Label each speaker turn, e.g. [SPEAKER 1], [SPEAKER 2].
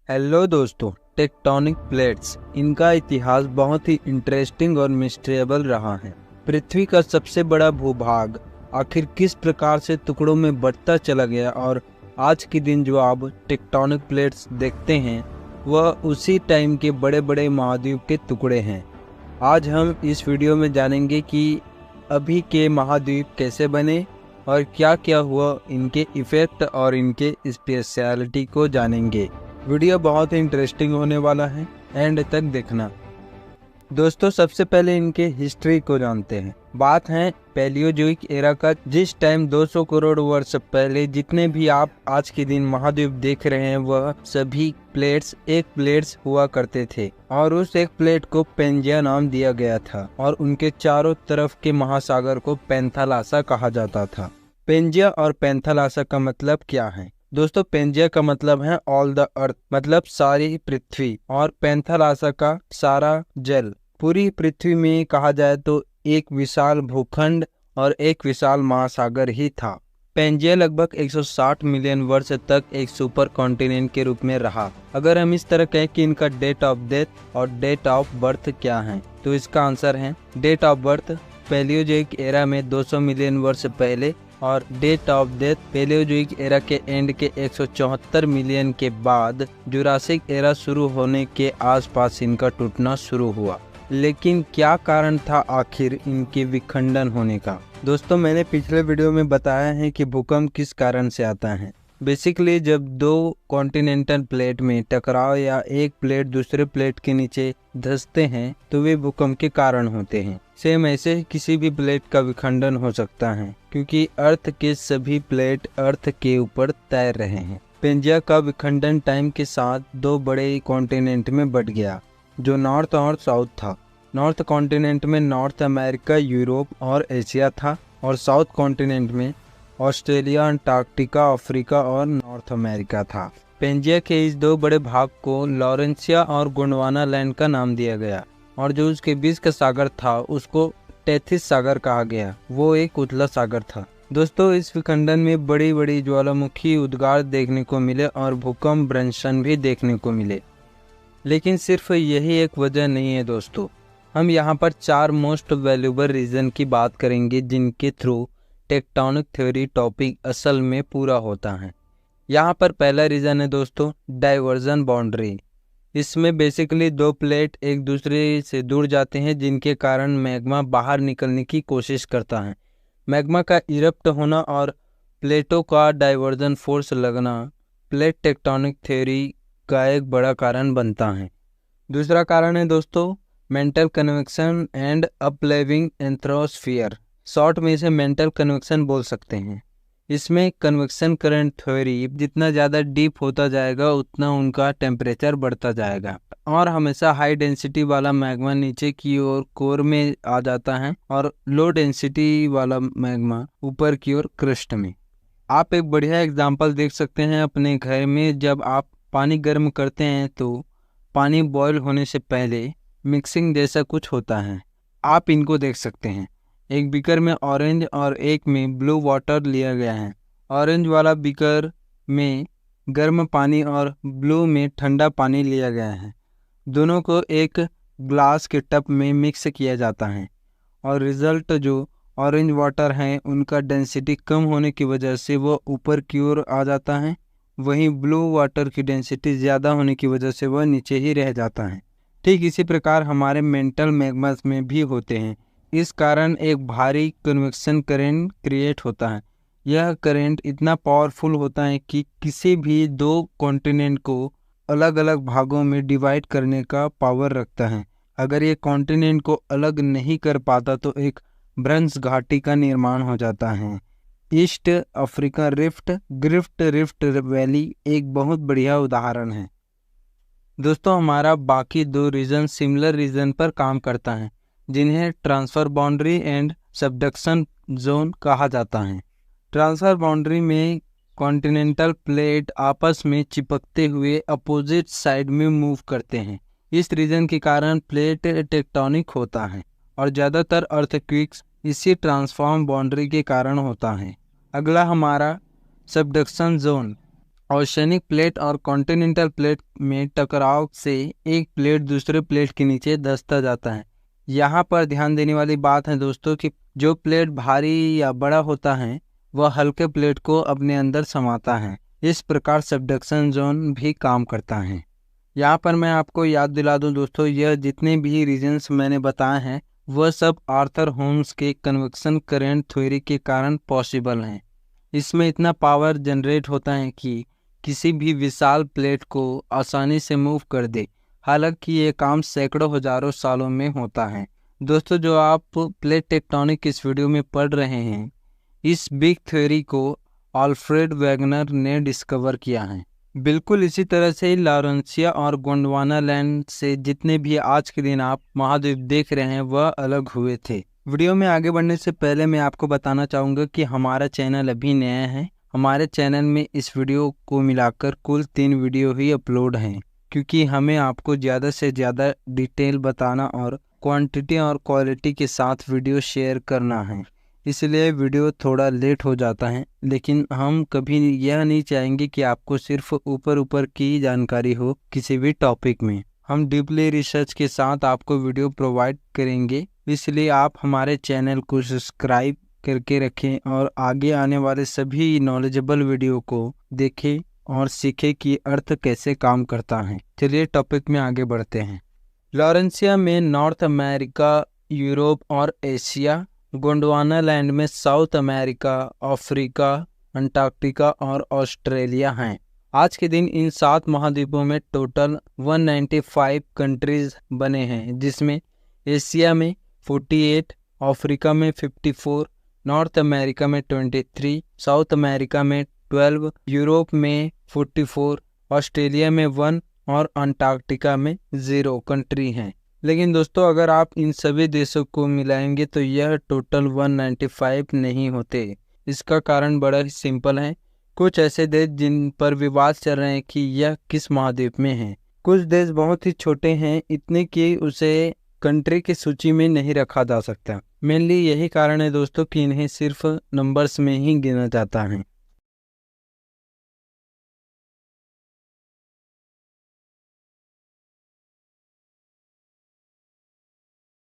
[SPEAKER 1] Hello दोस्तों, tectonic plates इनका इतिहास बहुत ही इंटरेस्टिंग और मिस्ट्रिएबल रहा है। पृथ्वी का सबसे बड़ा भूभाग आखिर किस प्रकार से टुकड़ों में बढ़ता चला गया और आज के दिन जो आप टेक्टोनिक प्लेट्स देखते हैं वह उसी टाइम के बड़े बड़े महाद्वीप के टुकड़े हैं। आज हम इस वीडियो में जानेंगे कि अभी के महाद्वीप कैसे बने और क्या क्या हुआ, इनके इफेक्ट और इनके स्पेशलिटी को जानेंगे। वीडियो बहुत ही इंटरेस्टिंग होने वाला है, एंड तक देखना। दोस्तों, सबसे पहले इनके हिस्ट्री को जानते हैं। बात है पैलियोजोइक एरा का, जिस टाइम 200 करोड़ वर्ष पहले जितने भी आप आज के दिन महाद्वीप देख रहे हैं वह सभी प्लेट्स एक प्लेट्स हुआ करते थे और उस एक प्लेट को पेंजिया नाम दिया गया था और उनके चारों तरफ के महासागर को पेंथालासा कहा जाता था। पेंजिया और पेंथालासा का मतलब क्या है दोस्तों? पेंजिया का मतलब है ऑल द अर्थ, मतलब सारी पृथ्वी, और पेंथालासा का सारा जल। पूरी पृथ्वी में कहा जाए तो एक विशाल भूखंड और एक विशाल महासागर ही था। पेंजिया लगभग 160 मिलियन वर्ष तक एक सुपर कॉन्टिनेंट के रूप में रहा। अगर हम इस तरह कहें कि इनका डेट ऑफ डेथ और डेट ऑफ बर्थ क्या है, तो इसका आंसर है date of birth Palaeozoic era में 200 मिलियन वर्ष पहले और date of death Palaeozoic era के एंड के 174 मिलियन के बाद जुरासिक एरा शुरू होने के आसपास इनका टूटना शुरू हुआ। लेकिन क्या कारण था आखिर इनके विखंडन होने का? दोस्तों, मैंने पिछले वीडियो में बताया है कि भूकंप किस कारण से आता है। बेसिकली जब दो कॉन्टिनेंटल प्लेट में टकराव या एक प्लेट दूसरे प्लेट के नीचे धंसते हैं तो वे भूकंप के कारण होते हैं। सेम ऐसे ही किसी भी प्लेट का विखंडन हो सकता है, क्योंकि अर्थ के सभी प्लेट अर्थ के ऊपर तैर रहे हैं। पेंजिया का विखंडन टाइम के साथ दो बड़े कॉन्टिनेंट में बट गया, जो नॉर्थ और साउथ था। नॉर्थ कॉन्टिनेंट में नॉर्थ अमेरिका, यूरोप और एशिया था, और साउथ कॉन्टिनेंट में ऑस्ट्रेलिया, अंटार्कटिका, अफ्रीका और नॉर्थ अमेरिका था। पेंजिया के इस दो बड़े भाग को लॉरेंसिया और गोंडवाना लैंड का नाम दिया गया, और जो उसके बीच का सागर था उसको टेथिस सागर कहा गया। वो एक उथला सागर था। दोस्तों, इस विखंडन में बड़ी बड़ी ज्वालामुखी उद्गार देखने को मिले और भूकंप भ्रंशन भी देखने को मिले। लेकिन सिर्फ यही एक वजह नहीं है दोस्तों। हम यहाँ पर 4 मोस्ट वैल्यूएबल रीजन की बात करेंगे जिनके थ्रू टेक्टोनिक थ्योरी टॉपिक असल में पूरा होता है। यहाँ पर पहला रीजन है दोस्तों, डाइवर्जन बाउंड्री। इसमें बेसिकली दो प्लेट एक दूसरे से जुड़ जाते हैं, जिनके कारण मैग्मा बाहर निकलने की कोशिश करता है। मैग्मा का इरप्ट होना और प्लेटों का डाइवर्जन फोर्स लगना प्लेट टेक्टोनिक थ्योरी का एक बड़ा कारण बनता है। दूसरा कारण है दोस्तों, मेंटल कन्वेक्शन एंड अपलेविंग एंथ्रोस्फीयर। शॉर्ट में इसे मेंटल कन्वेक्शन बोल सकते हैं। इसमें कन्वेक्शन करंट थ्योरी जितना ज़्यादा डीप होता जाएगा उतना उनका टेम्परेचर बढ़ता जाएगा, और हमेशा हाई डेंसिटी वाला मैग्मा नीचे की ओर कोर में आ जाता है और लो डेंसिटी वाला मैग्मा ऊपर की ओर क्रस्ट में। आप एक बढ़िया एग्जांपल देख सकते हैं अपने घर में। जब आप पानी गर्म करते हैं तो पानी बॉयल होने से पहले मिक्सिंग जैसा कुछ होता है। आप इनको देख सकते हैं, एक बीकर में ऑरेंज और एक में ब्लू वाटर लिया गया है। ऑरेंज वाला बीकर में गर्म पानी और ब्लू में ठंडा पानी लिया गया है। दोनों को एक ग्लास के टब में मिक्स किया जाता है, और रिजल्ट जो ऑरेंज वाटर है उनका डेंसिटी कम होने की वजह से वो ऊपर की ओर आ जाता है, वहीं ब्लू वाटर की डेंसिटी ज़्यादा होने की वजह से वह नीचे ही रह जाता है। ठीक इसी प्रकार हमारे मेंटल मैग्मास में भी होते हैं। इस कारण एक भारी कन्वेक्शन करंट क्रिएट होता है। यह करंट इतना पावरफुल होता है कि किसी भी दो कॉन्टिनेंट को अलग अलग भागों में डिवाइड करने का पावर रखता है। अगर ये कॉन्टिनेंट को अलग नहीं कर पाता तो एक भ्रंश घाटी का निर्माण हो जाता है। ईस्ट अफ्रीका रिफ्ट वैली एक बहुत बढ़िया उदाहरण है। दोस्तों, हमारा बाकी दो रीजन सिमिलर रीजन पर काम करता है, जिन्हें transfer boundary and subduction zone कहा जाता है। ट्रांसफर बाउंड्री में कॉन्टिनेंटल प्लेट आपस में चिपकते हुए अपोजिट साइड में मूव करते हैं। इस रीजन के कारण प्लेट टेक्टोनिक होता है और ज़्यादातर अर्थक्वेक्स इसी ट्रांसफॉर्म बाउंड्री के कारण होता है। अगला हमारा सबडक्शन जोन। ओशनिक प्लेट और कॉन्टिनेंटल प्लेट में टकराव से एक प्लेट दूसरे प्लेट के नीचे धंसता जाता है। यहाँ पर ध्यान देने वाली बात है दोस्तों कि जो प्लेट भारी या बड़ा होता है वह हल्के प्लेट को अपने अंदर समाता है। इस प्रकार सबडक्शन जोन भी काम करता है। यहाँ पर मैं आपको याद दिला दूं दोस्तों, यह जितने भी रीजन्स मैंने बताए हैं वह सब आर्थर होम्स के कन्वेक्शन करंट थ्योरी के कारण पॉसिबल हैं। इसमें इतना पावर जनरेट होता है कि किसी भी विशाल प्लेट को आसानी से मूव कर दे। हालांकि ये काम सैकड़ों हजारों सालों में होता है। दोस्तों, जो आप प्लेट टेक्टोनिक इस वीडियो में पढ़ रहे हैं, इस बिग थ्योरी को अल्फ्रेड वेगनर ने डिस्कवर किया है। बिल्कुल इसी तरह से लॉरेंसिया और गोंडवाना लैंड से जितने भी आज के दिन आप महाद्वीप देख रहे हैं वह अलग हुए थे। वीडियो में आगे बढ़ने से पहले मैं आपको बताना चाहूँगा कि हमारा चैनल अभी नया है। हमारे चैनल में इस वीडियो को मिलाकर कुल 3 वीडियो ही अपलोड हैं, क्योंकि हमें आपको ज़्यादा से ज़्यादा डिटेल बताना और क्वांटिटी और क्वालिटी के साथ वीडियो शेयर करना है। इसलिए वीडियो थोड़ा लेट हो जाता है, लेकिन हम कभी यह नहीं चाहेंगे कि आपको सिर्फ ऊपर ऊपर की जानकारी हो किसी भी टॉपिक में। हम डीपली रिसर्च के साथ आपको वीडियो प्रोवाइड करेंगे। इसलिए आप हमारे चैनल को सब्सक्राइब करके रखें और आगे आने वाले सभी नॉलेजेबल वीडियो को देखें और सीखें कि अर्थ कैसे काम करता है। चलिए टॉपिक में आगे बढ़ते हैं। लॉरेंसिया में नॉर्थ अमेरिका, यूरोप और एशिया, गोंडवाना लैंड में साउथ अमेरिका, अफ्रीका, अंटार्कटिका और ऑस्ट्रेलिया हैं। आज के दिन इन 7 महाद्वीपों में टोटल 195 कंट्रीज बने हैं, जिसमें एशिया में 48, अफ्रीका में 54, नॉर्थ अमेरिका में 23, साउथ अमेरिका में 12, यूरोप में 44, ऑस्ट्रेलिया में 1 और अंटार्कटिका में 0 कंट्री हैं। लेकिन दोस्तों, अगर आप इन सभी देशों को मिलाएंगे तो यह टोटल 195 नहीं होते। इसका कारण बड़ा ही सिंपल है। कुछ ऐसे देश जिन पर विवाद चल रहे हैं कि यह किस महाद्वीप में है। कुछ देश बहुत ही छोटे हैं, इतने कि उसे कंट्री की सूची में नहीं रखा जा सकता। मेनली यही कारण है दोस्तों कि इन्हें सिर्फ नंबर्स में ही गिना जाता है।